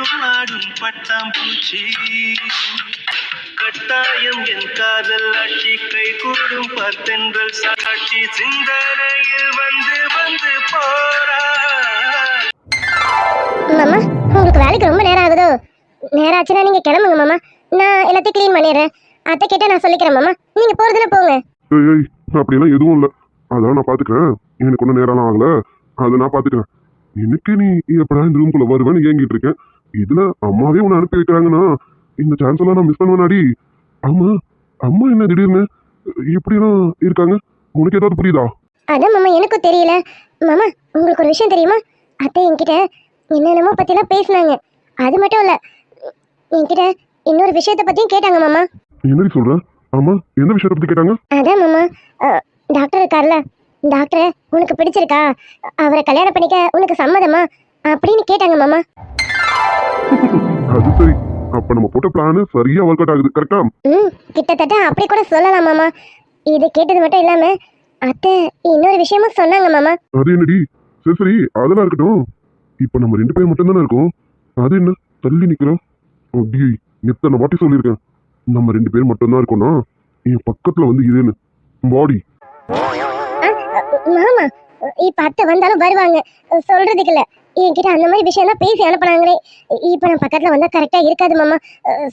என்றும் ஆடும் பட்டாம்பூச்சி கட்டாயம் என் காதல் ஆட்சி கை கூடும் பார்த்தென்றல் சாட்சி சிந்தனையில் வந்து வந்து போறா. மாமா உங்களுக்கு வேலைக்கு ரொம்ப நேரம் ஆகுதோ? நேரம் ஆச்சுன்னா நீங்க கிளம்புங்க மாமா, நான் எல்லாத்தையும் க்ளீன் பண்ணிடுறேன். அத்தை கிட்ட நான் சொல்லிக்கிறேன் மாமா, நீங்க போறதுல போங்க. ஏய் அப்படியெல்லாம் எதுவும் இல்லை, அதான் நான் பாத்துக்கிறேன். எனக்கு ஒன்றும் நேரம் ஆகல, அதை நான் பாத்துக்கிறேன். எனக்கு நீ எப்படா இந்த ரூம்குள்ள வருவேன்னு ஏங்கிட்டு இருக்கேன். இதுல அம்மாவே உன்னை அனுப்பி வைக்கிறாங்கன்னா இந்த சான்ஸ் எல்லாம் நான் மிஸ் பண்ணுவேனாடி. ஆமா, அம்மா என்ன திடீர்னு இப்படியெல்லாம் இருக்காங்க, உனக்கு ஏதாவது புரியுதா? அதான் மாமா எனக்கும் தெரியல. மாமா உங்களுக்கு ஒரு விஷயம் தெரியுமா? அத்தை என்கிட்ட என்னென்னமோ பத்திலாம் பேசினாங்க. அது மட்டும் இல்ல, என்கிட்ட இன்னொரு விஷயத்தை பத்தியும் கேட்டாங்க மாமா. என்னடி சொல்ற? ஆமா, எந்த விஷயத்தை பத்தி கேட்டாங்க? அதான் மாமா, டாக்டர் இருக்கார்ல, டாக்டரை உனக்கு பிடிச்சிருக்கா, அவரை கல்யாணம் பண்ணிக்க உனக்கு சம்மதமா அப்படின்னு கேட்டாங்க மாமா. அது சரி, அப்ப நம்ம போட்ட பிளான் சரியா ஒர்க் அவுட் ஆகுது, கரெக்டா? கிட்டத்தட்ட அப்படி கூட சொல்லலாம் மாமா. இது கேட்டது மட்டும் இல்லாம அத்தை இன்னொரு விஷயமும் சொன்னாங்க மாமா. அது என்னடி? சரி சரி, அதெல்லாம் இருக்கட்டும். இப்ப நம்ம 2 பேர் மட்டும் தானே இருக்கோம், அது என்ன தள்ளி நிக்கிறோம்? அப்படி எத்தனை வாட்டி சொல்லியிருக்கேன், நம்ம 2 பேர் மட்டும் தான் இருக்கோம்னா என் பக்கத்துல வந்து இருன்னு பாடி. மாமா இப்ப அத்தை வந்தாலும் வருவாங்க, சொல்றதுக்கு இல்ல, என்கிட்ட அந்த மாதிரி விஷயம் தான் பேசி அனுப்புனாங்களே. இப்ப நான் பக்கத்துல வந்தா கரெக்டா இருக்காது மாமா,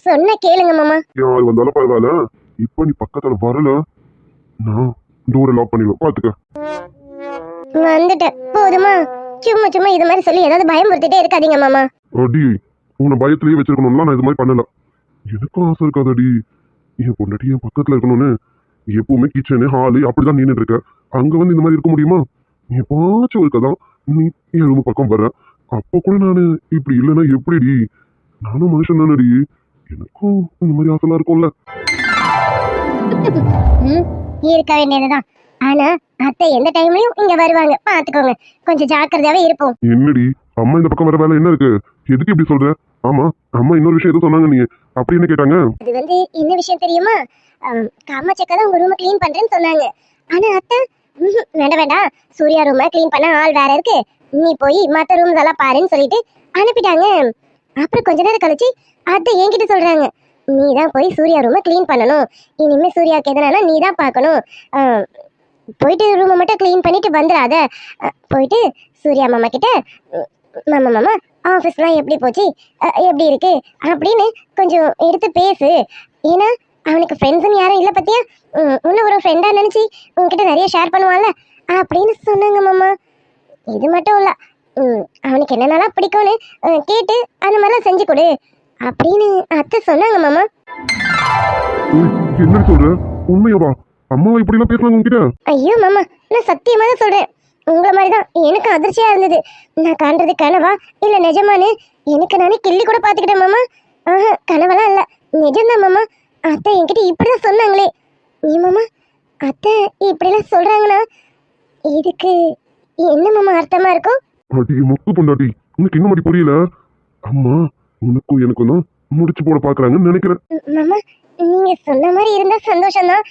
சொன்ன கேளுங்க மாமா. யார் வந்தாலும் பரவாயில்ல, இப்ப நீ பக்கத்துல வரல நான் டோரை லாக் பண்ணிடுவேன், பாத்துக்க. வந்துட்டேன் போதுமா? சும்மா சும்மா இது மாதிரி சொல்லி ஏதாவது பயமுறுத்திட்டே இருக்காதீங்க மாமா. அடி, உன்னை பயத்திலேயே வச்சிருக்கணும்னா நான் இது மாதிரி பண்ணல. எனக்கும் ஆசை இருக்காதடி, என் பொண்டாட்டி என் பக்கத்துல இருக்கணும்னு. எப்பவுமே கிச்சனு ஹாலு அப்படிதான் நின்றுட்டு இருக்க, அங்க வந்து இந்த மாதிரி இருக்க முடியுமா? எப்பாச்சும் இருக்கதான் நீ என் ரூம் பக்கம் வர, அப்ப கூட நானு இப்படி இல்லைன்னா எப்படிடி? நானும் மனுஷன் தானடி, எனக்கும் இந்த மாதிரி ஆசைலாம் இருக்கும்ல. இருக்க வேண்டியதுதான், ஆனா அத்தை எந்த டைம்லயும் இங்க வருவாங்க, பாத்துக்கோங்க. கொஞ்சம் ஜாக்கிரதையாவே இருப்போம். என்னடி அம்மா இந்த பக்கம் வர வேலை என்ன இருக்கு? எதுக்கு இப்படி சொல்ற? ஆமா, அம்மா இன்னொரு விஷயம் எதுவும் சொன்னாங்க, நீ அப்படி என்ன கேட்டாங்க? அது வந்து என்ன விஷயம் தெரியுமா? காமாச்சக்கா தான் உங்க ரூமை க்ளீன் பண்றேன்னு சொன்னாங்க. ஆனா அத்தை வேண்டாம் வேண்டாம், சூர்யா ரூமை க்ளீன் பண்ண ஆள் வேற இருக்கு, நீ போய் மத்த ரூம்ஸ் எல்லாம் பாருன்னு சொல்லிட்டு அனுப்பிட்டாங்க. அப்புறம் கொஞ்ச நேரம் கழிச்சு அத்தை என்கிட்ட சொல்றாங்க, நீ தான் போய் சூர்யா ரூமை க்ளீன் பண்ணணும், இனிமே சூர்யாவுக்கு எதனால நீ தான் பார்க்கணும், போயிட்டு ரூமை மட்டும் க்ளீன் பண்ணிட்டு வந்துடாத, போயிட்டு சூர்யா மாமா கிட்ட மாமா மாமா ஆஃபீஸ்லாம் எப்படி போச்சு, எப்படி இருக்கு அப்படின்னு கொஞ்சம் எடுத்து பேசு. ஏன்னா அவனுக்கு ஃப்ரெண்ட்ஸுன்னு யாரும் இல்லை பத்தியா, இன்னும் ஒரு ஃப்ரெண்டா நினைச்சு உங்ககிட்ட நிறைய ஷேர் பண்ணுவான்ல அப்படின்னு சொன்னாங்க மாமா. இது மட்டும் இல்ல, அவனுக்கு என்னென்னலாம் பிடிக்கும்னு கேட்டு அந்த மாதிரிலாம் செஞ்சு கொடு அப்படின்னு அத்தை சொன்னாங்க மாமா. என்ன சொல்ற? உண்மையாவா? அம்மாவை இப்படி எல்லாம் பேசுவாங்க உங்ககிட்ட? ஐயோ மாமா, நான் சத்தியமா தான் சொல்றேன், உங்களை மாதிரி தான் எனக்கு அதிர்ச்சியா இருந்தது. நான் காண்றது கனவா இல்ல நிஜமானு எனக்கு நானே கிள்ளி கூட பாத்துக்கிட்டேன் மாமா. கனவெல்லாம் இல்ல, நிஜம்தான் மாமா. அத்தை என்கிட்ட இப்படிதான் சொன்னாங்களே. நீ மாமா அத்தை இப்படிலாம் சொல்றாங்கன்னா இதுக்கு என்ன மாமா அர்த்தமா இருக்கும்? அடி மொக்கு பொண்டாட்டி, உனக்கு இன்னும் மாதிரி புரியல. அம்மா உனக்கும் எனக்கும் தான் முடிச்சு போட பாக்குறாங்கன்னு நினைக்கிறேன். மாமா நீங்க சொன்ன மாதிரி இருந்தா சந்தோஷம்தான்,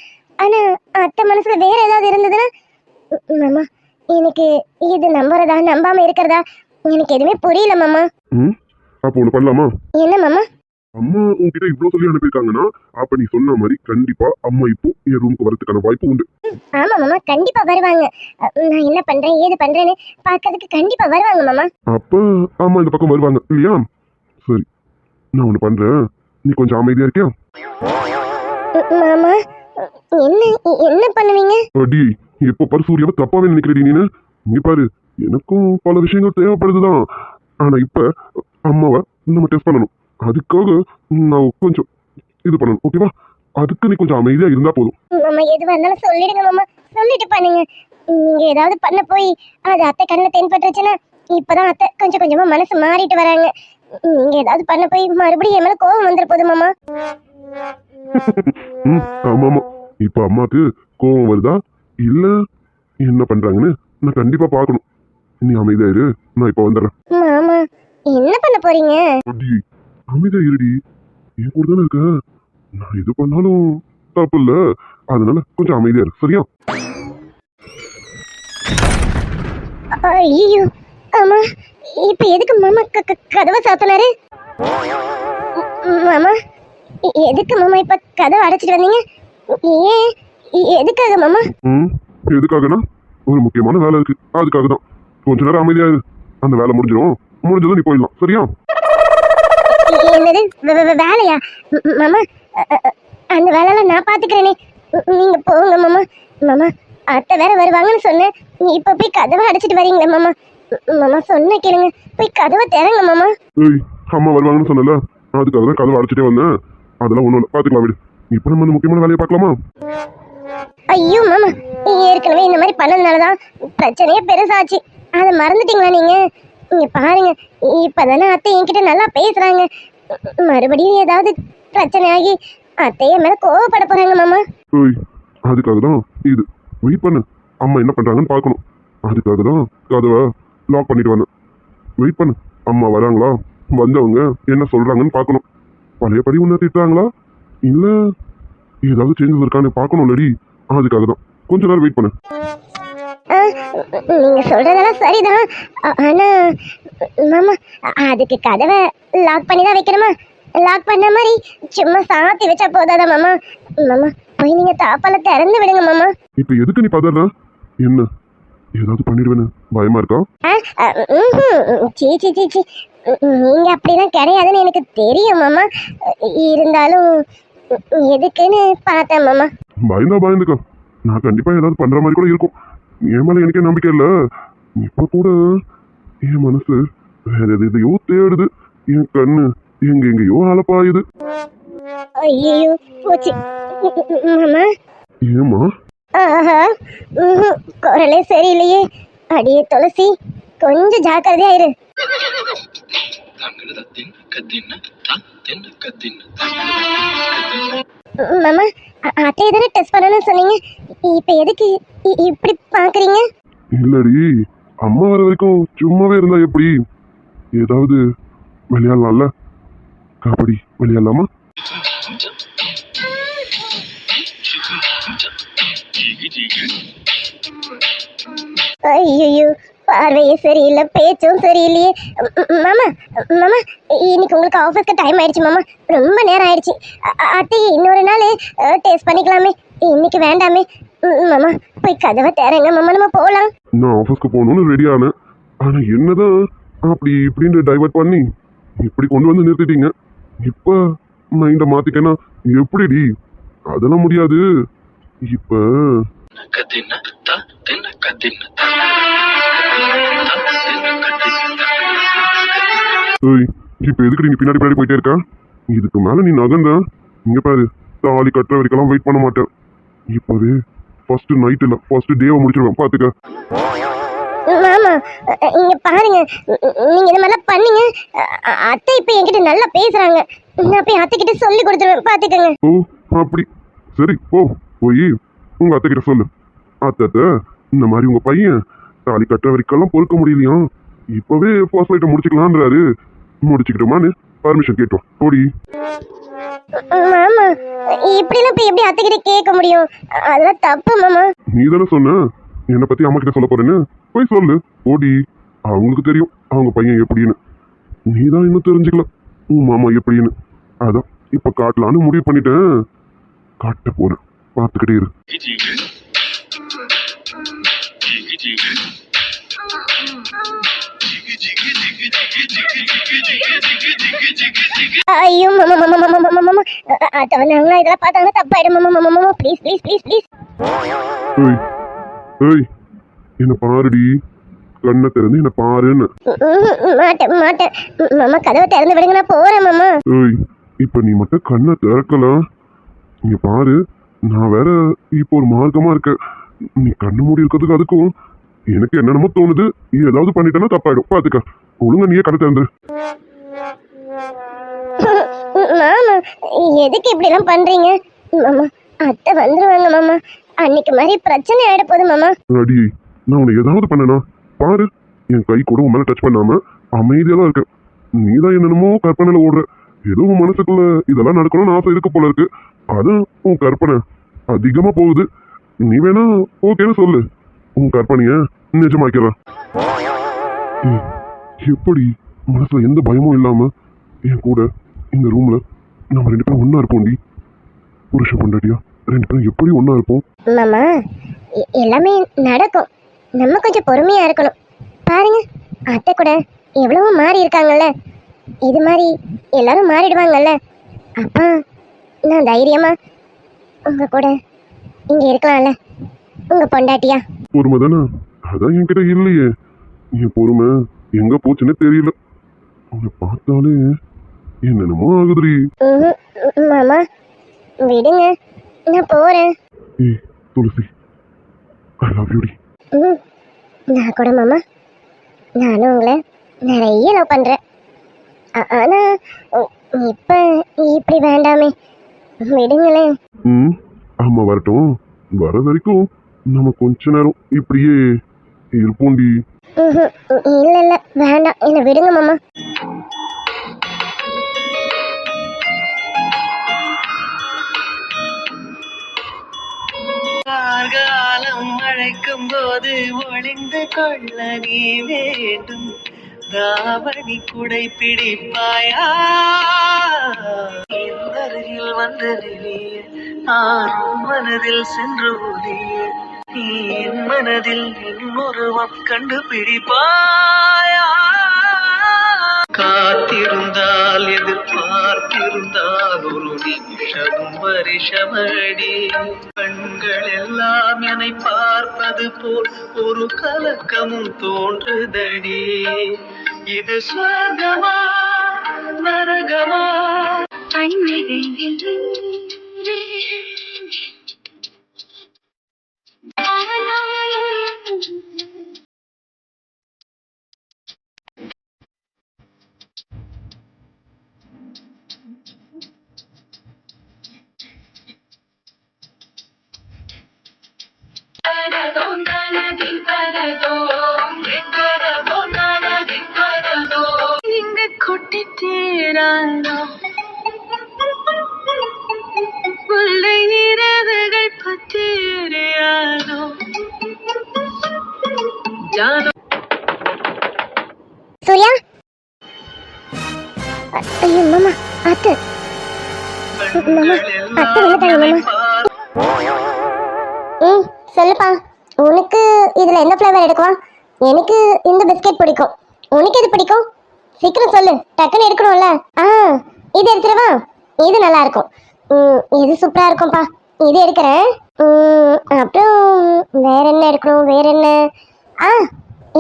ஆனா அத்தை மனசுல வேற ஏதாவது இருந்ததுன்னா மாமா எனக்கு இது நம்புறதா நம்பாம இருக்கிறதா எனக்கு எதுவுமே புரியல மாமா. அப்போ ஒண்ணு பண்ணலாமா? என்ன மாமா? அம்மா உன்கிட்ட இவ்வளவு சொல்லி அனுப்பியிருக்காங்கன்னா அப்ப நீ சொன்ன மாதிரி கண்டிப்பா அம்மா இப்போ என் ரூமுக்கு வரதுக்கான வாய்ப்பு உண்டு. ஆமா மாமா, கண்டிப்பா வருவாங்க. நான் என்ன பண்றேன் ஏது பண்றேன்னு பாக்கிறதுக்கு கண்டிப்பா வருவாங்க மாமா. அப்ப அம்மா இந்த பக்கம் வருவாங்க இல்லையா? சரி, நான் ஒண்ணு பண்றேன், நீ கொஞ்சம் அமைதியா இருக்கியா? மாமா என்ன என்ன பண்ணுவீங்க? அடி, எப்ப பாரு சூர்யாவை தப்பாவே நினைக்கிறீ நீனு. இங்க பாரு, எனக்கும் பல விஷயங்கள் தேவைப்படுதுதான், ஆனா இப்ப அம்மாவை நம்ம டெஸ்ட் பண்ணணும், அதுக்காக நான் கொஞ்சம் இது பண்ணணும், ஓகேவா? அதுக்கு நீ கொஞ்சம் அமைதியா இருந்தா போதும். மாமா எதுவா இருந்தாலும் சொல்லிடுங்க மாமா, சொல்லிட்டு பண்ணுங்க. நீங்க ஏதாவது பண்ண போய் அது அத்தை கண்ணில் தென்பட்டுருச்சுன்னா இப்பதான் அத்தை கொஞ்சம் கொஞ்சமா மனசு மாறிட்டு வராங்க. நீங்க ஏதாவது பண்ண போய் மறுபடியும் என் மேல கோவம் வந்துட போதும் மாமா. ஆமா ஆமா, இப்ப அம்மாக்கு கோவம் வருதா இல்ல என்ன பண்றாங்கன்னு நான் கண்டிப்பா பாக்கணும். நீ அமைதியா இரு, நான் இப்ப வந்துடுறேன். மாமா என்ன பண்ண போறீங்க? அமைதியா இருடி, என் கூட தானே இருக்க, நான் எது பண்ணாலும் தப்பு இல்ல, அதனால கொஞ்சம் அமைதியா இரு, சரியா? ஐயோ அம்மா, இப்ப எதுக்கு மாமா கதவை சாத்தினாரு? மாமா எதுக்கு மாமா இப்ப கதவை அடைச்சிட்டு வந்தீங்க? ஏன் எதுக்காக மாமா? ம் எதுக்காகனா ஒரு முக்கியமான வேலை இருக்கு, அதுக்காக தான். கொஞ்ச நேரம் அமைதியா இரு, அந்த வேலை முடிஞ்சதும் நீ போயிடலாம், சரியா? என்னது வேலையா? மாமா அந்த வேலையெல்லாம் நான் பாத்துக்கிறேனே, நீங்க போங்க மாமா. மாமா அத்தை வேற வருவாங்கன்னு சொன்னேன், இப்ப போய் கதவை அடைச்சிட்டு வரீங்களே மாமா. மாமா சொன்ன கேளுங்க, போய் கதவை திறங்க மாமா. ஏய், அம்மா வருவாங்கன்னு சொன்னல, அதுக்காக தான் கதவை அடைச்சிட்டே வந்தேன். அதெல்லாம் ஒண்ணும் இல்லை, பாத்துக்கலாம் விடு. இப்ப நம்ம அந்த முக்கியமான வேலையை பார்க்கலாமா? ஐயோ மாமா, ஏற்கனவே இந்த மாதிரி பண்ணதுனாலதான் பிரச்சனையே பெருசாச்சு. அதை மறந்துட்டீங்களா நீங்க? இங்க பாருங்க, இப்பதானே அத்தை என்கிட்ட நல்லா பேசுறாங்க. மறுபடியும் ஏதாவது பிரச்சனை ஆகி அத்தைய மேல கோவப்பட போறாங்க மாமா. ஏய், அதுக்காக தான் இது. வெயிட் பண்ணு, அம்மா என்ன பண்றாங்கன்னு பார்க்கணும். அதுக்காக தான் கதவை லாக் பண்ணிட்டு வந்தேன். வெயிட் பண்ணு, அம்மா வராங்களா, வந்தவங்க என்ன சொல்றாங்கன்னு பார்க்கணும். பழையபடி உன்னை திட்டுறாங்களா இல்ல ஏதாவது சேஞ்சஸ் இருக்கான்னு பார்க்கணும் இல்லடி, அதுக்காக தான். கொஞ்ச நேரம் வெயிட் பண்ணு. நீங்க சொல்றதெல்லாம் சரிதான். ஆனா மாமா அதுக்கு கதவை லாக் பண்ணி தான் வைக்கணுமா? லாக் பண்ண மாதிரி சும்மா சாத்தி வச்சா போதாதா மாமா? மாமா போய் நீங்க தாப்பால திறந்து விடுங்க மாமா. இப்ப எதுக்கு நீ பதற? என்ன ஏதாவது பண்ணிடுவேன்னு பயமா இருக்கா? சீ சீ சீ சீ, நீங்க அப்படிலாம் கிடையாதுன்னு எனக்கு தெரியும் மாமா. இருந்தாலும் எதுக்குன்னு பார்த்தேன் மாமா. பயந்துக்கோ, நான் கண்டிப்பா ஏதாவது பண்ற மாதிரி கூட இருக்கும். என் மேல எனக்கே நம்பிக்கை இல்ல. இப்ப கூட என் மனசு வேற எதையோ தேடுது, என் கண்ணு எங்கெங்கயோ அலப்பாயுது. ஐயோ போச்சு மாமா. ஏமா? ஆஹா, குரலே சரியில்லையே. அடியே துளசி, கொஞ்சம் ஜாக்கிரதையா இரு. மாமா அத்தையை தானே டெஸ்ட் பண்ணணும்னு சொன்னீங்க, இப்ப எதுக்கு இப்படி பாக்குறீங்க? இல்லடி, அம்மா வர வரைக்கும் சும்மாவே இருந்தா எப்படி? ஏதாவது விளையாடலாம்ல, கபடி விளையாடலாமா? ஐயோ பார்வையே சரியில்லை, பேச்சும் சரியில்லையே. மாமா மாமா இன்னைக்கு உங்களுக்கு ஆஃபீஸ்க்கு டைம் ஆயிடுச்சு மாமா, ரொம்ப நேரம் ஆயிடுச்சு. அத்தையை இன்னொரு நாள் டேஸ்ட் பண்ணிக்கலாமே, இன்னைக்கு வேண்டாமே. மாமா போய் கதவை திறங்க மாமா, நம்ம போகலாம். நான் ஆஃபீஸ்க்கு போகணும்னு ரெடி ஆனேன், ஆனா என்னதான் அப்படி இப்படின்னு டைவர்ட் பண்ணி இப்படி கொண்டு வந்து நிறுத்திட்டீங்க. இப்ப மைண்ட மாத்திட்டேன்னா எப்படிடி? அதெல்லாம் முடியாது. இப்ப இப்ப எதுக்கு நீ பின்னாடி பின்னாடி போயிட்டே இருக்க? இதுக்கு மேல நீ நகர்ந்த இங்க பாரு, தாலி கட்டுற வரைக்கும் வெயிட் பண்ண மாட்டேன். இப்பவே ஃபர்ஸ்ட் நைட் இல்ல, ஃபர்ஸ்ட் டேவை முடிச்சிருவேன், பாத்துக்க. மாமா இங்க பாருங்க, நீங்க இந்த மாதிரிலாம் பண்ணீங்க, அத்தை இப்ப என்கிட்ட நல்லா பேசுறாங்க. நான் போய் அத்தை கிட்ட சொல்லி கொடுத்துருவேன், பாத்துக்கங்க. ஓ அப்படி, சரி போ, போய் உங்க அத்தை கிட்ட சொல்லு. அத்தை, இந்த மாதிரி உங்க பையன் தாலி கட்டுற வரைக்கும் பொறுக்க முடியலையா, இப்பவே ஃபர்ஸ்ட் நைட்டை முடிச்சுக்கலான்றாரு. முடிச்சுக்கிட்டோமான்னு பர்மிஷன் கேட்டோம், போடி. மாமா இப்படிலாம் போய் எப்படி அத்தை கிட்ட கேட்க முடியும்? அதெல்லாம் தப்பு மாமா. நீ தானே சொன்ன என்னை பத்தி அம்மா கிட்ட சொல்ல போறேன்னு, போய் சொல்லு, போடி. அவங்களுக்கு தெரியும் அவங்க பையன் எப்படின்னு, நீ தான் இன்னும் தெரிஞ்சுக்கல உன் மாமா எப்படின்னு. அதான் இப்ப காட்டலான்னு முடிவு பண்ணிட்டேன், காட்ட போறேன், பார்த்துக்கிட்டே இரு. ஐயோ மாமா மாமா மாமா மாமா மாமா, அத்தை வந்தாங்கன்னா இதெல்லாம் பார்த்தாங்கன்னா தப்பாயிடும் மாமா. மாமா மாமா ப்ளீஸ் ப்ளீஸ் ப்ளீஸ் ப்ளீஸ். ஏய் ஏய், என்ன பாருடி, கண்ணை திறந்து என்ன பாருன்னு. மாட்டேன் மாட்டேன் மாமா, கதவை திறந்து விடுங்க, நான் போறேன் மாமா. ஏய், இப்ப நீ மட்டும் கண்ணை திறக்கலாம், இங்க பாரு. நான் வேற இப்போ ஒரு மார்க்கமா இருக்கேன், நீ கண்ணு மூடி இருக்கிறதுக்கு அதுக்கும் எனக்கு என்னென்னமோ தோணுது. ஏதாவது பண்ணிட்டேன்னா தப்பாயிடும், பாத்துக்க. ஒழுங்கா நீயே கண்ணை திறந்து. மாமா எதுக்கு இப்படி எல்லாம் பண்றீங்க மாமா? அத்தை வந்துருவாங்க மாமா, அன்னைக்கு மாதிரி பிரச்சனை ஆயிட போகுது மாமா. அடி, நான் உன்னை ஏதாவது பண்ணனா பாரு, என் கை கூட உன் மேல டச் பண்ணாம அமைதியா தான் இருக்கேன். நீதான் என்னென்னமோ கற்பனையில ஓடுற, ஏதோ உன் மனசுக்குள்ள இதெல்லாம் நடக்கணும்னு ஆசை இருக்கு போல இருக்கு. அதான் உன் கற்பனை அதிகமா போகுது. நீ வேணா ஓகேன்னு சொல்லு, உன் கற்பனைய நிஜமாக்கிறேன். எப்படி மனசுல எந்த பயமும் இல்லாம என் கூட இந்த ரூம்ல நம்ம 2 பேரும் ஒண்ணா இருப்போம்டி. புருஷ பொண்டாட்டியா 2 பேரும் எப்படி ஒண்ணா இருப்போம்? மாமா எல்லாமே நடக்கும். நம்ம கொஞ்சம் பொறுமையா இருக்கணும். பாருங்க, அத்தை கூட எவ்வளவோ மாறி இருக்காங்கல்ல. இது மாதிரி எல்லாரும் மாறிடுவாங்கல்ல. அப்பா நான் தைரியமா உங்க கூட இங்க இருக்கலாம்ல, உங்க பொண்டாட்டியா. பொறுமை தானே? அதான் என்கிட்ட இல்லையே. என் பொறுமை எங்க போச்சுன்னே தெரியல. உன்னை பார்த்தாலே என்னென்னமோ ஆகுதுடி. மாமா விடுங்க, நான் போறேன். ஏய் துளசி, ஐ லவ் யூடி. நான் கூட மாமா, நானும் உங்களை நிறைய லவ் பண்றேன். ஆனா இப்ப இப்படி வேண்டாமே, விடுங்களேன். ஆமா வரட்டும். வர வரைக்கும் நம்ம கொஞ்ச நேரம் இப்படியே இருப்போம்டி. இல்ல இல்ல வேண்டாம், என்ன விடுங்க மாமா. காலம் அழைக்கும் போது ஒளிந்து கொள்ள நீ வேண்டும். தாவணி குடை பிடிப்பாயா? அருகில் வந்து நிலையே ஆறும் மனதில் சென்று ஒலியே. நீ என் மனதில் இன்னொருவம் கண்டுபிடிப்பாயா? காத்திருந்தால் எதிர்பார்த்திருந்தால் ஒரு நிமிஷமும் வருஷமடி. கண்கள் எல்லாம் என்னை பார்ப்பது போல் ஒரு கலக்கமும் தோன்றுதடி. இது சொர்க்கமா நரகமா? இங்கு கொட்டி தீரானோ உள்ளே இரவுகள் பத்தேறியானோ ஜானோ. சூர்யா, ஐயோ மாமா, அத்தை மாமா, அத்தை வந்துட்டாங்க மாமா. சொல்லுப்பா, உனக்கு இதுல எந்த ஃப்ளேவர் எடுக்குவா? எனக்கு இந்த பிஸ்கெட் பிடிக்கும். உனக்கு எது பிடிக்கும்? சீக்கிரம் சொல்லு, டக்குன்னு எடுக்கணும்ல. இது எடுத்துருவா, இது நல்லா இருக்கும். இது சூப்பரா இருக்கும்பா, இது எடுக்கிறேன். அப்புறம் வேற என்ன எடுக்கணும்? வேற என்ன?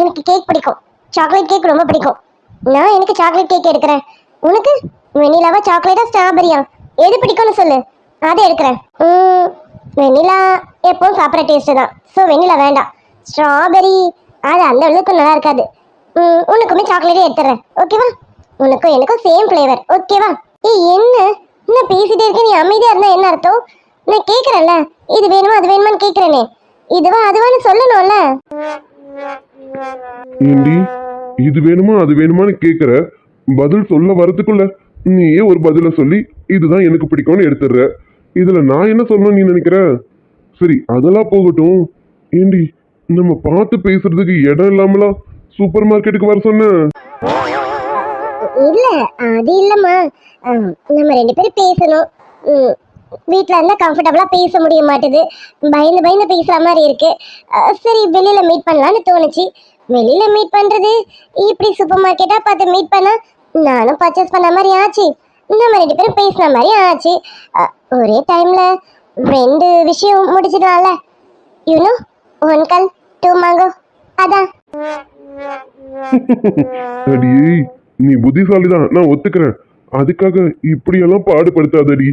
எனக்கு கேக் பிடிக்கும், சாக்லேட் கேக் ரொம்ப பிடிக்கும். நான் எனக்கு சாக்லேட் கேக் எடுக்கிறேன். உனக்கு வெண்ணிலாவா சாக்லேட்டா ஸ்ட்ராபெரியா? எது பிடிக்கும்னு சொல்லு, அதை எடுக்கிறேன். வெண்ணிலா எப்பவும் சாப்பிட்ற டேஸ்ட்டு தான், ஸோ வெண்ணிலா வேண்டாம். ஸ்ட்ராபெரி அது அந்த அளவுக்கு நல்லா இருக்காது. உனக்குமே சாக்லேட்டே எடுத்துறேன், ஓகேவா? உனக்கும் எனக்கும் சேம் ஃப்ளேவர், ஓகேவா? என்ன இன்னும் பேசிட்டே இருக்கேன், நீ அமைதியாக இருந்தால் என்ன அர்த்தம்? நான் கேட்குறேன்ல, இது வேணுமா அது வேணுமான்னு கேட்குறேனே, இதுவா அதுவான்னு சொல்லணும்ல. ஏண்டி இது வேணுமா அது வேணுமான்னு கேட்குற? பதில் சொல்ல வரதுக்குள்ள நீயே ஒரு பதில சொல்லி இதுதான் எனக்கு பிடிக்கும்னு எடுத்துடுற. இதுல நான் என்ன சொல்லணும்னு நீ நினைக்கிற? சரி அதெல்லாம் போகட்டும். ஏண்டி நம்ம பார்த்து பேசுறதுக்கு இடம் இல்லாமலாம் சூப்பர் மார்க்கெட்டுக்கு வர சொன்ன? இல்ல அது இல்லம்மா, நம்ம 2 பேரும் பேசணும். வீட்டில் இருந்தால் கம்ஃபர்டபுளாக பேச முடிய மாட்டேது, பயந்து பயந்து பேசுகிற மாதிரி இருக்கு. சரி வெளியில் மீட் பண்ணலான்னு தோணுச்சு. வெளியில் மீட் பண்ணுறது இப்படி சூப்பர் மார்க்கெட்டாக பார்த்து மீட் பண்ணால் நானும் பர்ச்சேஸ் பண்ண மாதிரி ஆச்சு, நம்ம 2 பேரும் பேசுன மாதிரி ஆச்சு. ஒரே டைமில் 2 விஷயம் முடிச்சிடலாம்ல. யூனோ 1 கல் 2 மாங்கோ, அதான். அடியே நீ புத்திசாலிதான், நான் ஒத்துக்கிறேன். அதுக்காக இப்படியெல்லாம் பாடுபடுத்தாதடி.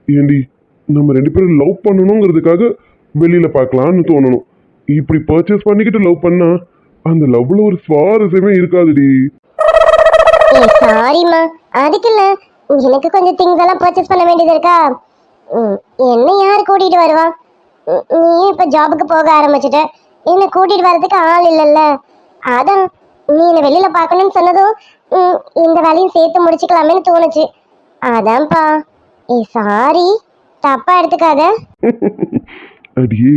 ஏண்டி நம்ம 2 பேரும் லவ் பண்ணணுங்கிறதுக்காக வெளியில பார்க்கலான்னு தோணணும். இப்படி பர்ச்சேஸ் பண்ணிக்கிட்டு லவ் பண்ணா அந்த லவ்ல ஒரு சுவாரஸ்யமே இருக்காதுடி. சாரிம்மா, அதுக்கு இல்ல, எனக்கு கொஞ்சம் திங்ஸ் எல்லாம் பர்ச்சேஸ் பண்ண வேண்டியது இருக்கா. என்ன யார் கூட்டிட்டு வருவா? நீ இப்ப ஜாபுக்கு போக ஆரம்பிச்சுட்ட, என்ன கூட்டிட்டு வர்றதுக்கு ஆள் இல்லைல்ல. அதான் நீ என்ன வெளியில பார்க்கணும்னு சொன்னதும் இந்த வேலையும் சேர்த்து முடிச்சுக்கலாமேன்னு தோணுச்சு, அதான்ப்பா. சாரி, தப்பா எடுத்துக்காத. அடியே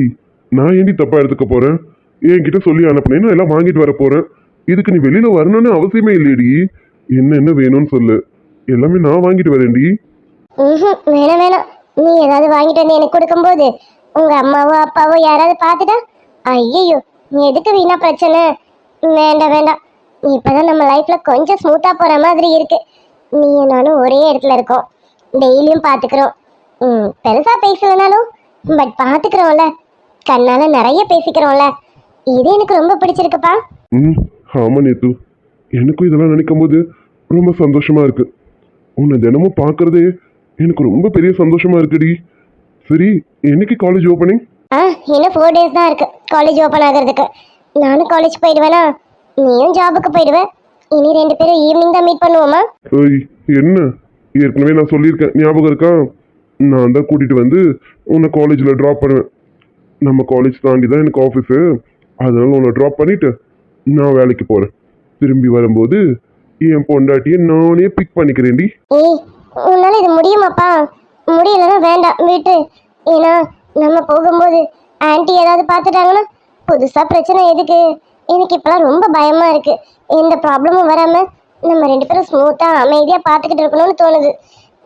நான் ஏண்டி தப்பா எடுத்துக்க போறேன்? என்கிட்ட சொல்லி அனுப்புனேன்னு எல்லாம் வாங்கிட்டு வர போறேன். இதுக்கு நீ வெளியில வரணும்னு அவசியமே இல்லையடி. என்ன வேணும்னு சொல்லு, எல்லாமே நான் வாங்கிட்டு வரேன்டி. வேணாம் வேணாம். நீ ஏதாவது வாங்கிட்டு வந்து எனக்கு கொடுக்கும்போது உங்க அம்மாவோ அப்பாவோ யாராவது பார்த்துட்டா, ஐயோ எதுக்கு வீணா பிரச்சனை. வேண்டாம் வேண்டாம். இப்பதான் நம்ம லைஃப்ல கொஞ்சம் ஸ்மூத்தா போற மாதிரி இருக்கு. நீயும் நானும் ஒரே இடத்துல இருக்கோம், டெய்லியும் பாத்துக்கிறோம். பெருசா பேசலனாலும் பட் பாத்துக்கிறோம்ல, கண்ணால நிறைய பேசிக்கிறோம்ல. இது எனக்கு ரொம்ப பிடிச்சிருக்குப்பா. ஆமா நேத்து, எனக்கும் இதெல்லாம் நினைக்கும் போது ரொம்ப சந்தோஷமா இருக்கு. உன்னை தினமும் பார்க்கறதே எனக்கு ரொம்ப பெரிய சந்தோஷமா இருக்குடி. சரி, என்னைக்கு காலேஜ் ஓப்பனிங்? இன்னும் 4 days தான் இருக்கு காலேஜ் ஓப்பன் ஆகிறதுக்கு. நானும் காலேஜ் போயிடுவேனா, நீயும் ஜாபுக்கு போயிடுவ. இனி 2 பேரும் ஈவினிங் தான் மீட் பண்ணுவோமா? ஏய், என்ன, ஏற்கனவே நான் சொல்லியிருக்கேன், ஞாபகம் இருக்கா? நான் தான் கூட்டிட்டு வந்து உன்னை காலேஜில் ட்ராப் பண்ணுவேன். நம்ம காலேஜ் தாண்டி தான் எனக்கு ஆஃபீஸு. அதனால உன்னை ட்ராப் பண்ணிட்டு நான் வேலைக்கு போகிறேன். திரும்பி வரும்போது என் பொண்டாட்டியை நானே பிக் பண்ணிக்கிறேன்டி. ஏய், உன்னால இது முடியுமாப்பா? முடியலன்னா வேண்டாம் விட்டு. ஏன்னா நம்ம போகும்போது ஆன்ட்டி ஏதாவது பார்த்துட்டாங்கன்னா புதுசா பிரச்சனை எதுக்கு? எனக்கு இப்பெல்லாம் ரொம்ப பயமா இருக்கு. எந்த ப்ராப்ளமும் வராம நம்ம 2 பேரும் ஸ்மூத்தா அமைதியா பார்த்துக்கிட்டு இருக்கணும்னு தோணுது.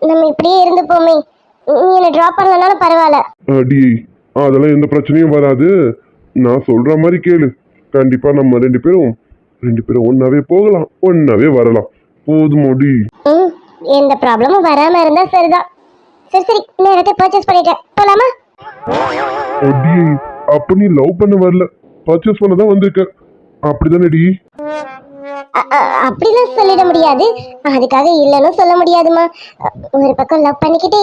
நம்ம இப்படியே இருந்துப்போமே. நீ என்னை ட்ராப் பண்ணலனாலும் பரவாயில்ல. அடி, அதெல்லாம் எந்த பிரச்சனையும் வராது. நான் சொல்ற மாதிரி கேளு. கண்டிப்பா நம்ம 2 பேரும் ஒன்னாவே போகலாம், ஒன்னாவே வரலாம். போதுமோடி? எந்த ப்ராப்ளமும் வராம இருந்தா சரிதான். சரி சரி, நேரத்தை பர்ச்சேஸ் பண்ணிட்டேன், போலாமா? அடி, அப்ப நீ லவ் பண்ண வரல, பர்ச்சேஸ் பண்ண தான் வந்திருக்க, அப்படிதானடி? அப்படிலாம் சொல்லிட முடியாது. அதுக்காக இல்லைன்னு சொல்ல முடியாதுமா. ஒரு பக்கம் லவ் பண்ணிக்கிட்டே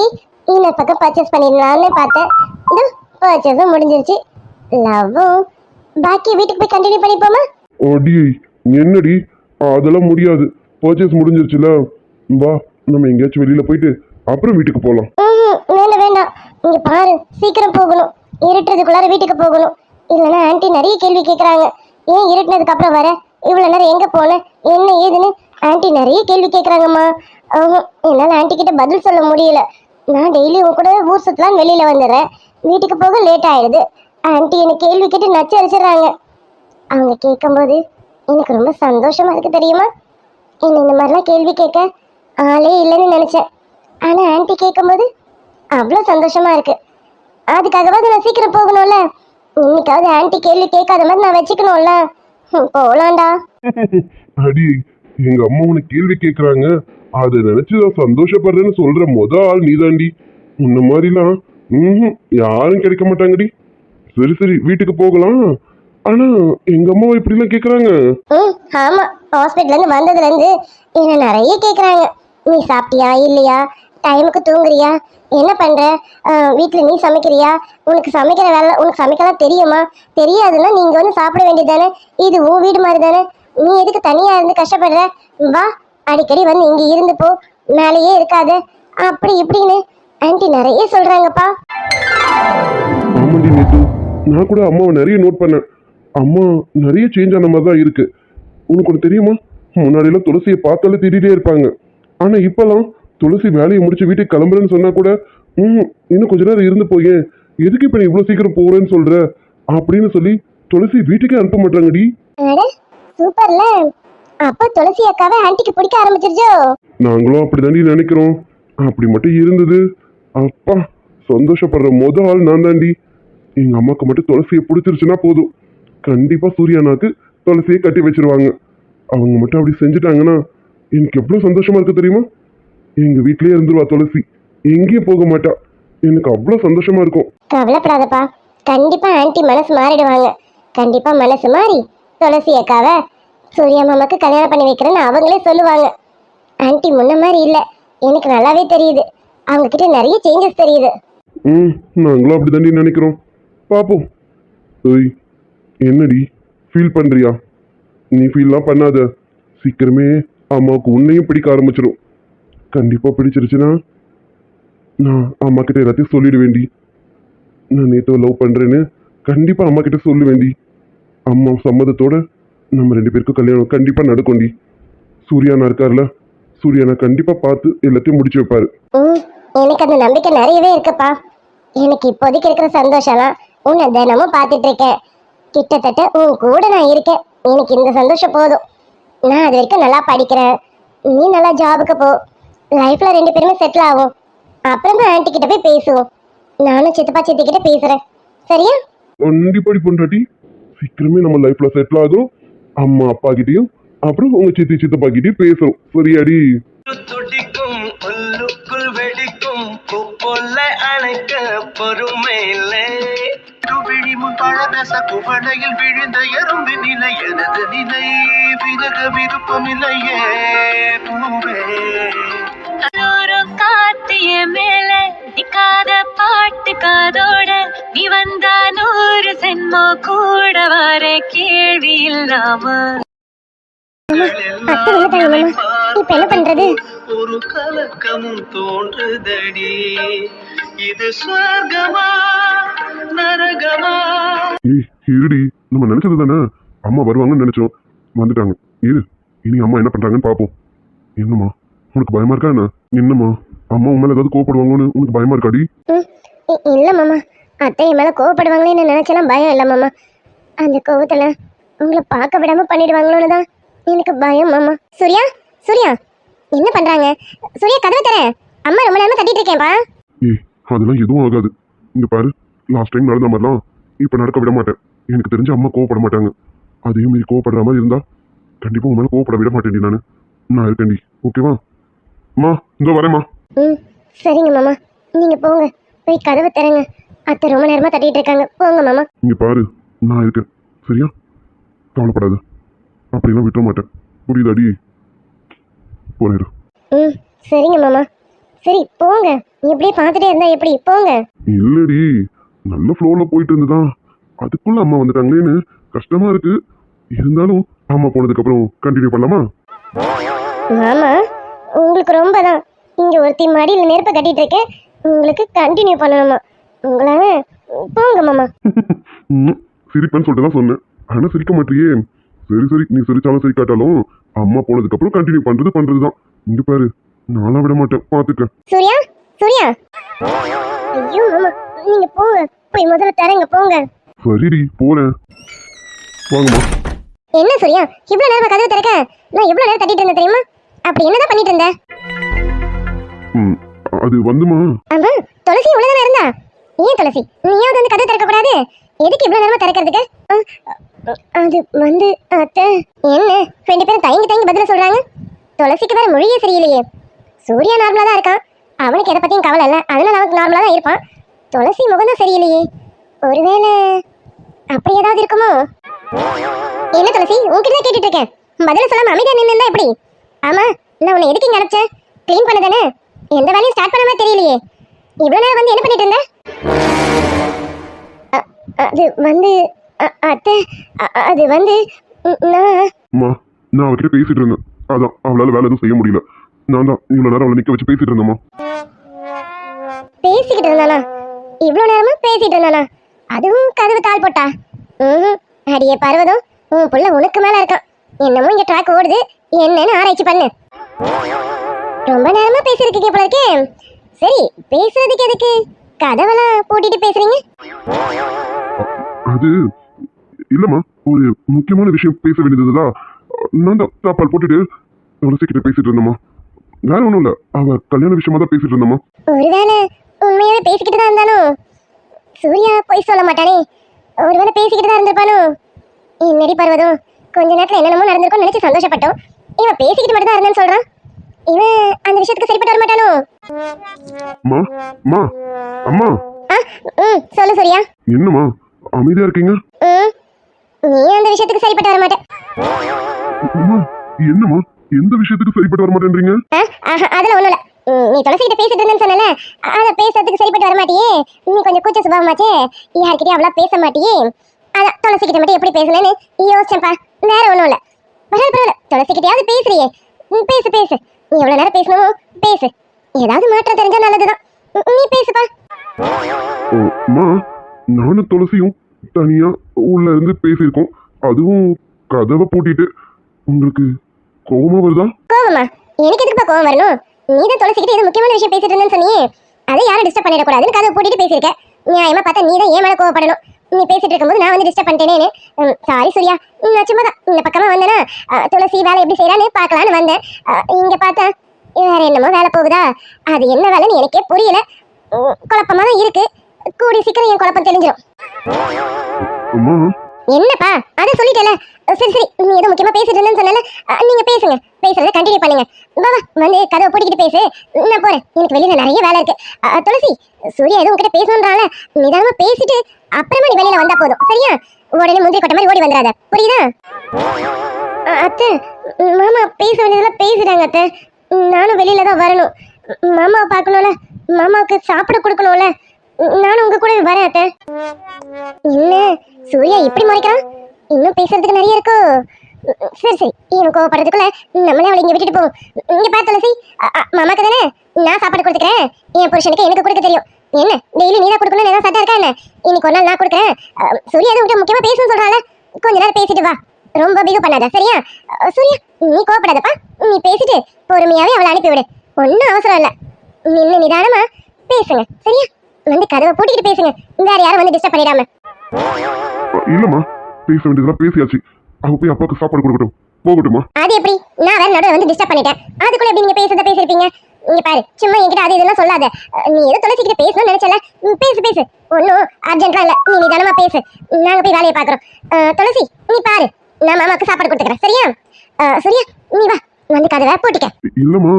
இன்னொரு பக்கம் பர்ச்சேஸ் பண்ணிடலான்னு பார்த்தேன். இதோ பர்ச்சேஸும் முடிஞ்சிருச்சு. லவ்வும் பாக்கி வீட்டுக்கு போய் கண்டினியூ பண்ணிப்போமா? அடி, என்னடி, அதெல்லாம் முடியாது. பர்ச்சேஸ் முடிஞ்சிருச்சுல, வா நம்ம எங்கேயாச்சும் வெளியில போயிட்டு அப்புறம் வீட்டுக்கு போகலாம். வேண்டாம் வேண்டாம், இங்க பாரு, சீக்கிரம் போகணும். இருட்டுறதுக்குள்ளார வீட்டுக்கு போகணும். இல்லைன்னா ஆன்ட்டி நிறைய கேள்வி கேட்குறாங்க. ஏன் இருட்டினதுக்கு அப்புறம் வர, இவ்வளோ நேரம் எங்கே போன, என்ன ஏதுன்னு ஆன்ட்டி நிறைய கேள்வி கேட்குறாங்கம்மா. என்னால் ஆன்ட்டி கிட்ட பதில் சொல்ல முடியல. நான் டெய்லி உங்க கூட ஊர் சுற்றலான்னு வெளியில் வந்துடுறேன். வீட்டுக்கு போக லேட் ஆயிடுது. ஆன்ட்டி என்னை கேள்வி கேட்டு நச்சு அடிச்சிடுறாங்க. அவங்க கேட்கும்போது எனக்கு ரொம்ப சந்தோஷமா இருக்கு தெரியுமா? என்ன இந்த மாதிரிலாம் கேள்வி கேட்க ஆளே இல்லைன்னு நினைச்சேன். ஆனா ஆன்ட்டி கேட்கும்போது அவ்வளோ சந்தோஷமா இருக்கு. அதுக்காகவாது நான் சீக்கிரம் போகணும்ல. இன்னைக்காவது ஆன்ட்டி கேள்வி கேட்காத மாதிரி நான் வச்சுக்கணும்ல. போலாம்டா. அடி, எங்க அம்மா உன்னை கேள்வி கேட்கறாங்க, அதை நினைச்சு நான் சந்தோஷப்படுறேன்னு சொல்ற ஆள் நீதாண்டி. உன்ன மாதிரிலாம் யாரும் கிடைக்க மாட்டாங்கடி. சரி சரி, வீட்டுக்கு போகலாம். ஆனா எங்க அம்மா இப்படிலாம் கேக்குறாங்க. ஆமா, ஹாஸ்பிட்டல்ல இருந்து வந்ததுல இருந்து என்ன நிறைய கேக்குறாங்க. நீ சாப்பிட்டியா இல்லையா, டைமுக்கு தூங்குறியா, என்ன பண்ற, வீட்டுல நீ சமைக்கிறியா, உனக்கு சமைக்கிற வேலை, உனக்கு சமைக்கலாம் தெரியுமா, தெரியாதுன்னா நீங்க வந்து சாப்பிட வேண்டியதானே, இது உன் வீடு மாதிரி தானே, நீ எதுக்கு தனியா இருந்து கஷ்டப்படுற, வா அடிக்கடி வந்து இங்க இருந்து போ, மேலேயே இருக்காத, அப்படி இப்படின்னு ஆன்ட்டி நிறைய சொல்றாங்கப்பா. ஆமாண்டி நேத்து, நான் கூட அம்மாவை நிறைய நோட் பண்ணேன். அம்மா நிறைய சேஞ்ச் ஆன மாதிரி தான் இருக்கு. உனக்கு ஒன்று தெரியுமா, முன்னாடியெல்லாம் துளசியை பார்த்தாலே திட்டிகிட்டே இருப்பாங்க. ஆனா இப்பெல்லாம் துளசி வேலையை முடிச்சு வீட்டுக்கு கிளம்புறேன்னு சொன்னா கூட இன்னும் கொஞ்ச நேரம் இருந்து போயேன், எதுக்கு இப்ப நீ இவ்வளவு சீக்கிரம் போறேன்னு சொல்ற அப்படின்னு சொல்லி துளசி வீட்டுக்கே அனுப்ப மாட்டாங்கடி. சூப்பர்ல, அப்ப துளசி அக்காவை ஆன்ட்டிக்கு பிடிக்க ஆரம்பிச்சிருச்சோ? நாங்களும் அப்படிதாண்டி நினைக்கிறோம். அப்படி மட்டும் இருந்தது. அப்பா, சந்தோஷப்படுற ஆள் நான் தாண்டி. எங்க அம்மாக்கு மட்டும் துளசியை பிடிச்சிருச்சுன்னா போதும், கண்டிப்பா சூர்யானாக்கு துளசியை கட்டி வச்சிருவாங்க. அவங்க மட்டும் அப்படி செஞ்சுட்டாங்கன்னா எனக்கு எவ்வளவு சந்தோஷமா இருக்கு தெரியுமா? எங்க வீட்லயே இருந்துருவா துளசி, எங்கேயும் போக மாட்டா. எனக்கு அவ்வளவு சந்தோஷமா இருக்கும். கவலைப்படாதப்பா, கண்டிப்பா ஆன்ட்டி மனசு மாறிடுவாங்க. கண்டிப்பா மனசு மாறி துளசி அக்காவை சூர்யா மாமாக்கு கல்யாணம் பண்ணி வைக்கிறேன்னு அவங்களே சொல்லுவாங்க. ஆன்ட்டி முன்ன மாதிரி இல்ல, எனக்கு நல்லாவே தெரியுது. அவங்க கிட்ட நிறைய சேஞ்சஸ் தெரியுது. நாங்களும் அப்படிதாண்டி நினைக்கிறோம். பாப்போம். ஏய், என்னடி ஃபீல் பண்றியா? நீ ஃபீல்லாம் பண்ணாத. சீக்கிரமே அம்மாவுக்கு உன்னையும் பிடிக்க ஆரம்பிச்சிடும். கண்டிப்பா பிடிச்சிருச்சுன்னா நான் அம்மா கிட்ட எல்லாத்தையும் சொல்லிட வேண்டி. நான் நேற்று லவ் பண்றேன்னு கண்டிப்பா அம்மா கிட்ட சொல்ல வேண்டி. அம்மா சம்மதத்தோட நம்ம 2 பேருக்கும் கல்யாணம் கண்டிப்பா நடக்கும்டி. சூர்யானா இருக்கார்ல, சூர்யானா கண்டிப்பா பார்த்து எல்லாத்தையும் முடிச்சு வைப்பாரு. எனக்கு அந்த நம்பிக்கை நிறையவே இருக்குப்பா. எனக்கு இப்போதைக்கு இருக்கிற சந்தோஷம்லாம் உன்னை தினமும் பார்த்துட்டு இருக்கேன். கிட்டத்தட்ட உன் கூட நான் இருக்கேன். எனக்கு இந்த சந்தோஷம் போதும். நான் அது வரைக்கும் நல்லா படிக்கிறேன், நீ நல்லா ஜாபுக்கு போ. லைஃப்ல 2 பேருமே செட்டில் ஆகும். அப்புறமா ஆன்ட்டி கிட்ட போய் பேசுவோம். நானும் சித்தப்பா சித்தி கிட்ட பேசுறேன். சரியா? கண்டிப்பாடி பொண்டாட்டி, சீக்கிரமே நம்ம லைஃப்ல செட்டில் ஆகும். அம்மா அப்பா கிட்டயும் அப்புறம் உங்க சித்தி சித்தப்பா கிட்டயும் பேசுறோம். சரியாடி? துடிக்கும் உள்ளுக்குள் வெடிக்கும் போல அணைக்க பொறுமை இல்லை. விழி முன் பழதச குவளையில் விழுந்த எறும்பு நிலை எனது நிலை விலக விருப்பமில்லையே பூவே. காத்திய மேல நிக்காத பாட்டு காதோட நீ வந்தா 100 சென்மோ கூட வர கேள்வி இல்லாம. அத்தை வந்துட்டாங்க மாமா. இப்ப என்ன பண்றது? ஒரு கலக்கமும் தோன்றுதடி, இது ஸ்வர்கமா நரகமா? ஏய் இருடி, நம்ம நினைச்சது தானே. அம்மா வருவாங்கன்னு நினைச்சோம், வந்துட்டாங்க. இரு, இனி அம்மா என்ன பண்றாங்கன்னு பாப்போம். என்னம்மா உனக்கு பயமா இருக்கா என்ன? என்னம்மா அம்மா உன் மேல ஏதாவது கோவப்படுவாங்கன்னு உனக்கு பயமா இருக்காடி? இல்ல மாமா, அத்தை என் மேல கோவப்படுவாங்களேன்னு நினைச்சலாம் பயம் இல்ல மாமா. அந்த கோவத்துல உங்களை பார்க்க விடாம பண்ணிடுவாங்களோன்னு தான் எனக்கு பயம் மாமா. சூர்யா, சூர்யா என்ன பண்றாங்க? சூர்யா கதவை தர. அம்மா ரொம்ப நேரமா தட்டிட்டு இருக்கேன்ப்பா. ஏய் அதெல்லாம் எதுவும் ஆகாது. இங்க பாரு, லாஸ்ட் டைம் நடந்த மாதிரிலாம் இப்ப நடக்க விட மாட்டேன். எனக்கு தெரிஞ்ச அம்மா கோவப்பட மாட்டாங்க. அதையும் மீறி கோவப்படுற மாதிரி இருந்தா கண்டிப்பா உன் மேல கோவப்பட விட மாட்டேன்டி. நான் இருக்கேன்டி. ஓகேவா? அம்மா இங்க வரேம்மா. சரிங்க மாமா, நீங்க போங்க, போய் கதவை தரங்க. அத்தை ரொம்ப நேரமா தட்டிட்டு இருக்காங்க, போங்க மாமா. இங்க பாரு, நான் இருக்கேன். சரியா? கவலைப்படாத. அப்படிலாம் விட்டுற மாட்டேன். புரியுதாடி? போனேரு. சரிங்க மாமா. சரி போங்க, இப்படியே பார்த்துட்டே இருந்தா எப்படி? போங்க. இல்லடி, நல்ல ஃப்ளோல போயிட்டு இருந்துதான் அதுக்குள்ள அம்மா வந்துட்டாங்களேன்னு கஷ்டமா இருக்கு. இருந்தாலும் அம்மா போனதுக்கு அப்புறம் கண்டினியூ பண்ணலாமா? மாமா உங்களுக்கு ரொம்ப தான். இங்க ஒருத்தி மடியில் நெருப்ப கட்டிட்டு இருக்கேன், உங்களுக்கு கண்டினியூ பண்ணணுமா? உங்களால போங்க மாமா. சிரிப்பேன்னு சொல்லிட்டு தான் சொன்னேன், ஆனா சிரிக்க மாட்டியே. சரி சரி, நீ சிரிச்சாலும் சிரிக்காட்டாலும் அம்மா போனதுக்கு அப்புறம் கண்டினியூ பண்றதுதான். இங்க பாரு, நானா விட மாட்டேன், பாத்துக்க. சூர்யா, சூர்யா. ஐயோ மாமா, நீங்க போங்க, போய் முதல்ல தரங்க, போங்க. சரிடி போறேன், வாங்கம்மா. என்ன சூர்யா இவ்வளவு நேரமா கதவு திறக்க? நான் எவ்வளவு நேரம் தட்டிட்டு இருந்தேன் தெரியுமா? அப்படி என்னதான் பண்ணிட்டு இருந்த? அது வந்துமா. ஆமா, துளசி உள்ளதானே இருந்தா. ஏன் துளசி நீயாவது வந்து கதவு திறக்க கூடாது? எதுக்கு இவ்வளவு நேரமா திறக்கிறதுக்கு? அது வந்து அத்தை. என்ன 2 பேரும் தயங்கி தயங்கி பதில சொல்றாங்க? துளசிக்கு வேற மொழியே சரியில்லையே. சூர்யா நார்மலா தான் இருக்கான், அவனுக்கு எதை பத்தியும் கவலை இல்லை, அதனால அவனுக்கு நார்மலா தான் இருப்பான். துளசி முகம் தான் சரியில்லையே. ஒருவேளை அப்படி ஏதாவது இருக்குமோ? என்ன துளசி, உன்கிட்ட தான் கேட்டுட்டு இருக்கேன், பதில சொல்லாம அமைதியா நின்று எப்படி? ஆமா, நான் உன்னை எதுக்கு இங்க அனுப்பிச்சேன்? கிளீன் பண்ணதானே? எந்த வேலையும் ஸ்டார்ட் பண்ண மாதிரி தெரியலையே. இவ்வளவு நேரம் வந்து என்ன பண்ணிட்டு இருந்த? அது வந்து அத்தை, அது வந்து நான் அவர்கிட்ட பேசிட்டு இருந்தேன். அதான் அவளால வேலை எதுவும் செய்ய முடியல. நான் தான் இவ்வளவு நேரம் அவளை நிக்க வச்சு பேசிட்டு இருந்தேம்மா. பேசிக்கிட்டு இருந்தானா? இவ்வளவு நேரமா பேசிட்டு இருந்தானா? அதுவும் கதவு தாள் போட்டா? அடியே பர்வதம், உன் புள்ள உனக்கு மேல இருக்கான். என்னமோ இங்க ட்ராக் ஓடுது, என்னன்னு ஆராய்ச்சி பண்ணு. ரொம்ப நேரமா பேசிருக்கீங்க போல இருக்கே. சரி, பேசுறதுக்கு எதுக்கு கதவெல்லாம் பூட்டிட்டு பேசுறீங்க? அது இல்லம்மா, ஒரு முக்கியமான விஷயம் பேச வேண்டியதுதான். நான் தான் தாப்பால் போட்டுட்டு துளசி கிட்ட பேசிட்டு இருந்தேம்மா. வேற ஒண்ணும் இல்ல, அவ கல்யாண விஷயமா தான் பேசிட்டு இருந்தம்மா. ஒருவேளை உண்மையாவே பேசிக்கிட்டு தான் இருந்தானோ? சூர்யா பொய் சொல்ல மாட்டானே, ஒருவேளை பேசிக்கிட்டு தான் இருந்திருப்பானோ? என்னடி பர்வதம், கொஞ்ச நேரத்துல என்னென்னமோ நடந்திருக்கும் நினைச்சு சந்தோஷப்பட்டோம். இவன் பேசிக்கிட்டு மட்டும் தான் இருந்தான்னு சொல்றான். இவன் அந்த விஷயத்துக்கு சரிப்பட்டு வர மாட்டானோ? அம்மா, அம்மா. சொல்லு சூர்யா. என்னம்மா அமைதியா இருக்கீங்க? நீ அந்த விஷயத்துக்கு சரிப்பட்டு வர மாட்டே. என்னம்மா எந்த விஷயத்துக்கு சரிப்பட்டு வர மாட்டேன்றீங்க? அதெல்லாம் ஒண்ணும் இல்ல. நீ துளசி கிட்ட பேசிட்டு இருந்தேன்னு சொன்னல, அத பேசுறதுக்கு சரிப்பட்டு வர மாட்டியே. நீ கொஞ்சம் கூச்ச சுபாவமாச்சே, யார்கிட்டயும் அவ்வளவு பேச மாட்டியே. அதான் துளசி கிட்ட மட்டும் எப்படி பேசலன்னு யோசிச்சேன்ப்பா, வேற ஒண்ணும் இல்ல. பரவாயில்ல, துளசி கிட்டயாவது பேசுறியே, பேசு பேசு. நீ எவ்வளவு நேரம் பேசணுமோ பேசு, ஏதாவது மாற்றம் தெரிஞ்சா நல்லதுதான். நீ பேசுப்பா. நானும் துளசியும் தனியா உள்ள இருந்து பேசியிருக்கோம், அதுவும் கதவை பூட்டிட்டு. உங்களுக்கு கோவமா வருதா? கோவமா? எனக்கு எதுக்குப்பா கோவம் வரணும்? நீதான் துளசி கிட்ட ஏதோ முக்கியமான விஷயம் பேசிட்டு இருந்தேன்னு சொன்னியே, அதை யாரும் டிஸ்டர்ப் பண்ணிடக்கூடாதுன்னு கதவை பூட்டிட்டு பேசியிருக்க. நியாயமா பார்த்தா நீ தான் ஏன் மேல கோவப்படணும். நீ பேசிட்டு இருக்கும்போது நான் வந்து டிஸ்டர்ப் பண்ணிட்டேனேன்னு. சாரி சூர்யா, நான் சும்மா தான் இந்த பக்கமா வந்தேன்னா துளசி வேலை எப்படி செய்யறான்னு பார்க்கலான்னு வந்தேன். இங்க பார்த்தா வேற என்னமோ வேலை போகுதா? அது என்ன வேலைன்னு எனக்கே புரியல. குழப்பமா தான் இருக்கு. கூடி சீக்கிரம் என் குழப்பம் தெரிஞ்சிடும். அம்மா என்னப்பா அதை சொல்லிட்டல. சரி சரி, நீ ஏதோ முக்கியமா பேசிட்டு இருந்தேன்னு சொன்னல, நீங்க பேசுங்க, பேசுறத கண்டினியூ பண்ணுங்க. வா வா, வந்து கதவை பூட்டிக்கிட்டு பேசு, நான் போறேன். எனக்கு வெளியில நிறைய வேலை இருக்கு. துளசி, சூர்யா எதுவும் உங்ககிட்ட பேசணுன்றால, நிதானமா பேசிட்டு அப்புறமா நீ வெளியில வந்தா போதும், சரியா? உடனே முந்திரி கொட்ட மாதிரி ஓடி வந்துடாத, புரியுதா? அத்தை, மாமா பேச வேண்டியதெல்லாம் பேசிட்டாங்க அத்தை. நானும் வெளியில தான் வரணும். மாமாவை பார்க்கணும்ல, மாமாவுக்கு சாப்பிட கொடுக்கணும்ல, நானும் உங்க கூட வரேன் அத்தை. என்ன சூர்யா இப்படி முறைக்கிறான்? இன்னும் பேசுறதுக்கு நிறைய இருக்கோ? சரி சரி, இவன் கோவப்படுறதுக்குள்ள நம்மளே அவளை இங்க விட்டுட்டு போவோம். இங்க பாரு துளசி, மாமாக்கு தானே நான் சாப்பாடு கொடுத்துக்கிறேன். என் புருஷனுக்கு எனக்கு கொடுக்க தெரியும். என்ன டெய்லி நீ தான் கொடுக்கணும்னு ஏதாவது சட்டம் இருக்கா என்ன? இன்னைக்கு ஒரு நாள் நான் கொடுக்குறேன். சூர்யா எதுவும் முக்கியமா பேசணும்னு சொல்றாள், கொஞ்ச நேரம் பேசிட்டு வா. ரொம்ப பிகு பண்ணாத, சரியா? சூர்யா நீ கோவப்படாதப்பா, நீ பேசிட்டு பொறுமையாவே அவளை அனுப்பிவிடு. ஒன்னும் அவசரம் இல்ல. நின்று நிதானமா பேசுங்க, சரியா? வந்து கதவை பூட்டிக்கிட்டு பேசுங்க, வேற யாரும் வந்து டிஸ்டர்ப் பண்ணிடாம. இல்லம்மா, பேச வேண்டியதெல்லாம் பேசியாச்சு. அவ போய் அப்பாவுக்கு சாப்பாடு கொடுக்கட்டும், போகட்டுமா? அது எப்படி? நான் வேற நடுவில் வந்து டிஸ்டர்ப் பண்ணிட்டேன். அதுக்குள்ள எப்படி நீங்க பேசுறத பேசிருப்பீங்க? இங்க பாரு, சும்மா என்கிட்ட அது இதெல்லாம் சொல்லாத. நீ ஏதோ துளசிக்கிட்ட பேசணும்னு நினைச்சல, பேசு பேசு, ஒன்னும் அர்ஜென்ட்லாம் இல்ல. நீ நிதானமா பேசு, நாங்க போய் வேலையை பாக்குறோம். துளசி நீ பாரு, நான் மாமாவுக்கு சாப்பாடு கொடுத்துக்கிறேன், சரியா? சூர்யா நீ வா, வந்து கதவை பூட்டிக்க. இல்லம்மா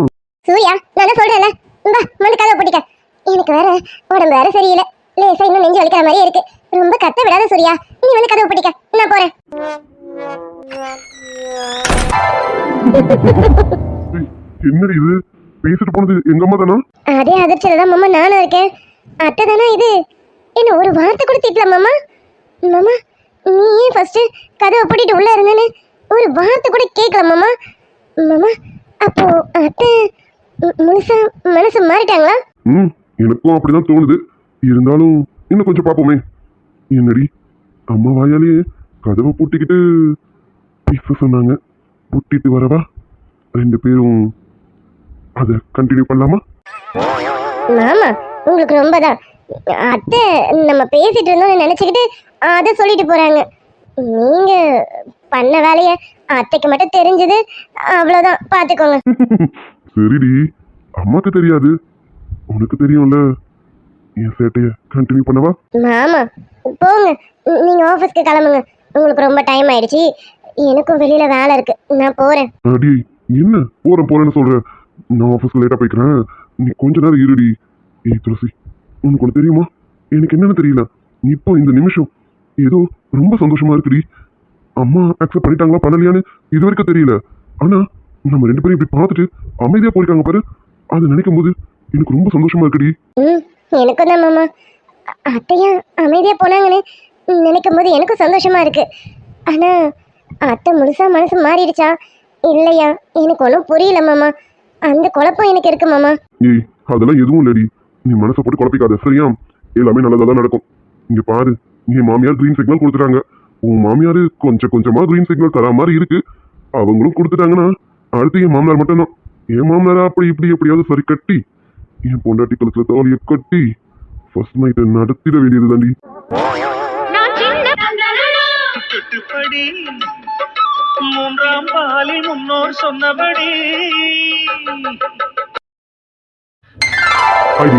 சூர்யா நான் சொல்றேன்ல, வா வந்து கதவை பூட்டிக்க. எனக்கு வேற உடம்பு வேற சரியில்லை, லேசா இன்னும் நெஞ்சு வலிக்கிற மாதிரியே இருக்கு. ரொம்ப கத்த விடாத சூர்யா, நீ வந்து கதவை பூட்டிக்க, நான் போறேன். என்னடி இது? பேசிட்டு போனது எங்க அம்மா தானா? அதே அதிர்ச்சியில தான் மாமா நானும் இருக்கேன். அத்தை தானா இது? என்ன ஒரு வார்த்தை கூட திட்டல மாமா? மாமா நீ ஏன் ஃபர்ஸ்ட் கதவை பூட்டிட்டு உள்ள இருந்தேன்னு ஒரு வார்த்தை கூட கேட்கல மாமா? மாமா அப்போ அத்தை முழுசா மனசு மாறிட்டாங்களா? எனக்கும் அப்படிதான் தோணுது. இருந்தாலும் இன்னும் கொஞ்சம் பாப்போமே. என்னடி அம்மா வாயாலேயே கதவை பூட்டிக்கிட்டு பேச சொன்னாங்க. பூட்டிட்டு வரவா? ரெண்டு பேரும் அதை கண்டினியூ பண்ணலாமா? மாமா உங்களுக்கு ரொம்ப தான். அத்தை நம்ம பேசிட்டு இருந்தோம்னு நினைச்சுக்கிட்டு அதை சொல்லிட்டு போறாங்க. நீங்க பண்ண வேலைய அத்தைக்கு மட்டும் தெரிஞ்சது, அவ்வளவுதான், பாத்துக்கோங்க. சரிடி, அம்மாக்கு தெரியாது, உனக்கு தெரியும்ல. என் சேட்டைய கண்டினியூ பண்ணவா? மாமா போங்க, நீங்க ஆபீஸ்க்கு கிளம்புங்க. உங்களுக்கு ரொம்ப டைம் ஆயிடுச்சு, எனக்கும் வெளியில வேலை இருக்கு, நான் போறேன். அடி என்ன போறேன்னு சொல்ற? நான் ஆஃபீஸ்க்கு லேட்டா போய்க்கிறேன், நீ கொஞ்ச நேரம் இருடி. ஏய் துளசி, உனக்கு ஒன்று தெரியுமா? எனக்கு என்னன்னு தெரியல, இப்போ இந்த நிமிஷம் ஏதோ ரொம்ப சந்தோஷமா இருக்குடி. அம்மா அக்செப்ட் பண்ணிட்டாங்களா பண்ணலையான்னு இது வரைக்கும் தெரியல. ஆனா நம்ம ரெண்டு பேரும் இப்படி பார்த்துட்டு அமைதியா போயிருக்காங்க பாரு, அதை நினைக்கும் போது எனக்கு ரொம்ப சந்தோஷமா இருக்குடி. எனக்கும் தான் மாமா. அத்தையா அமைதியா போனாங்கன்னு நினைக்கும் போது எனக்கும் சந்தோஷமா இருக்கு. ஆனா அத்தை முழுசா மனசு மாறிடுச்சா இல்லையா எனக்கு ஒன்றும் புரியல மாமா. அந்த குழப்பம் எனக்கு இருக்கு மாமா. ஏய் அதெல்லாம் எதுவும் இல்லடி, நீ மனசை போட்டு குழப்பிக்காத, சரியா? எல்லாமே நல்லதா தான் நடக்கும். இங்க பாரு, நீ மாமியார் கிரீன் சிக்னல் கொடுத்துட்டாங்க. உன் மாமியாரு கொஞ்சம் கொஞ்சமா கிரீன் சிக்னல் தரா மாதிரி இருக்கு. அவங்களும் கொடுத்துட்டாங்கன்னா அடுத்து என் மாமனார் மட்டும்தான். என் மாமனாரா அப்படி இப்படி எப்படியாவது சரி கட்டி என் பொண்டாட்டி கழுத்துல தோலியை கட்டி ஃபர்ஸ்ட் நைட்டை நடத்திட வேண்டியது தாண்டி. கட்டுப்படி மூன்றாம் பாலில் முன்னோர் சொன்னபடி. ஹாய்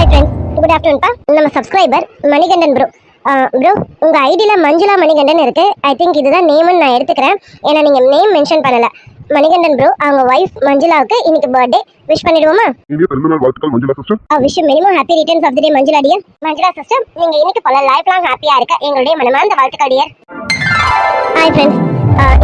ஃப்ரெண்ட்ஸ், குட் ஆஃப்டர்நூன் பா. நம்ம சப்ஸ்கிரைபர் மணிகண்டன் ப்ரோ. ப்ரோ உங்க ஐடியில மஞ்சுளா மணிகண்டன் இருக்கு. ஐ திங்க் இதுதான் நேம்னு நான் எடுத்துக்கிறேன், ஏன்னா நீங்க நேம் மென்ஷன் பண்ணல. மணிகண்டன் ப்ரோ அவங்க வைஃப் மஞ்சுளாவுக்கு இன்னைக்கு பர்த்டே. விஷ் பண்ணிடுவோமா? இனிய பிறந்தநாள் வாழ்த்துக்கள் Manjula sister. Wish minimum happy returns of the day Manjula dear. Manjula sister நீங்க இன்னைக்கு போல லைஃப் லாங் ஹாப்பியா இருக்க எங்களுடைய மனமார்ந்த வாழ்த்துக்கள் டியர். ஹாய் ஃப்ரெண்ட்ஸ்,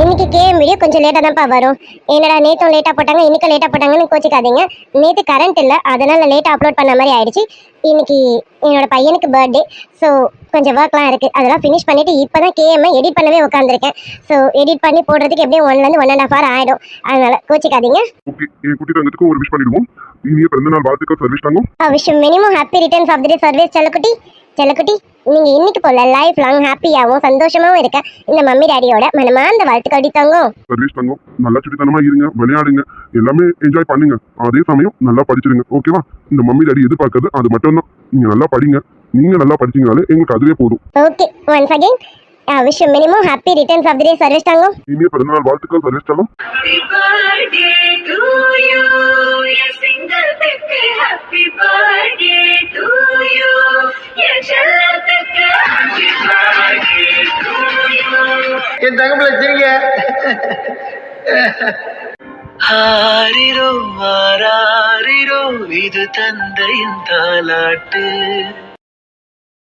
இன்னைக்கு கேஎம் வீடியோ கொஞ்சம் லேட்டாக தான்ப்பா வரும். என்னடா நேற்றும் லேட்டாக போட்டாங்க இன்னைக்கு லேட்டாக போட்டாங்கன்னு கோச்சிக்காதீங்க. நேற்று கரண்ட் இல்லை, அதனால லேட்டாக அப்லோட் பண்ண மாதிரி ஆயிடுச்சு. இன்னைக்கு என்னோட பையனுக்கு பர்த்டே, ஸோ கொஞ்சம் ஒர்க்லாம் இருக்குது, அதெல்லாம் ஃபினிஷ் பண்ணிவிட்டு இப்போ தான் கேஎம்ஐ எடிட் பண்ணவே உட்காந்துருக்கேன். ஸோ எடிட் பண்ணி போடுறதுக்கு எப்படியும் 1 to 1.5 hour ஆகிடும், அதனால கோச்சிக்காதீங்க. ஓகே, என் குட்டி தங்கத்துக்கு ஒரு விஷ் பண்ணிடுவோம். இனிய பிறந்தநாள் வாழ்த்துக்கள் சர்வீஸ் தங்கம். Wish minimum happy returns of the day service செல்லக்குட்டி. செல்லக்குட்டி நீங்க இன்னைக்கு போல லைஃப் லாங் ஹாப்பியாவும் சந்தோஷமாவும் இருக்க இந்த மம்மி டாடியோட மனமார்ந்த வாழ்த்துக்கள் தங்கம். சர்வீஸ் தங்கம், நல்லா சுட்டித்தனமா இருங்க, விளையாடுங்க, எல்லாமே என்ஜாய் பண்ணுங்க. அதே சமயம் நல்லா படிச்சிருங்க, ஓகேவா? இந்த மம்மி டாடி எதிர்பார்க்கறது அது மட்டும் தான். நீங்க நல்லா படிங்க, நீங்க நல்லா படிச்சீங்கனாலே எங்களுக்கு அதுவே போதும். Okay, once again wish minimum happy returns of the day service தங்கம். இனிய பிறந்தநாள் வாழ்த்துக்கள் சர்வீஸ் தங்கம். Happy birthday to you. என் தங்கப்பிள்ள சிரிங்க. ஆரிரோ ஆராரிரோ இது தந்தையின் தாலாட்டு.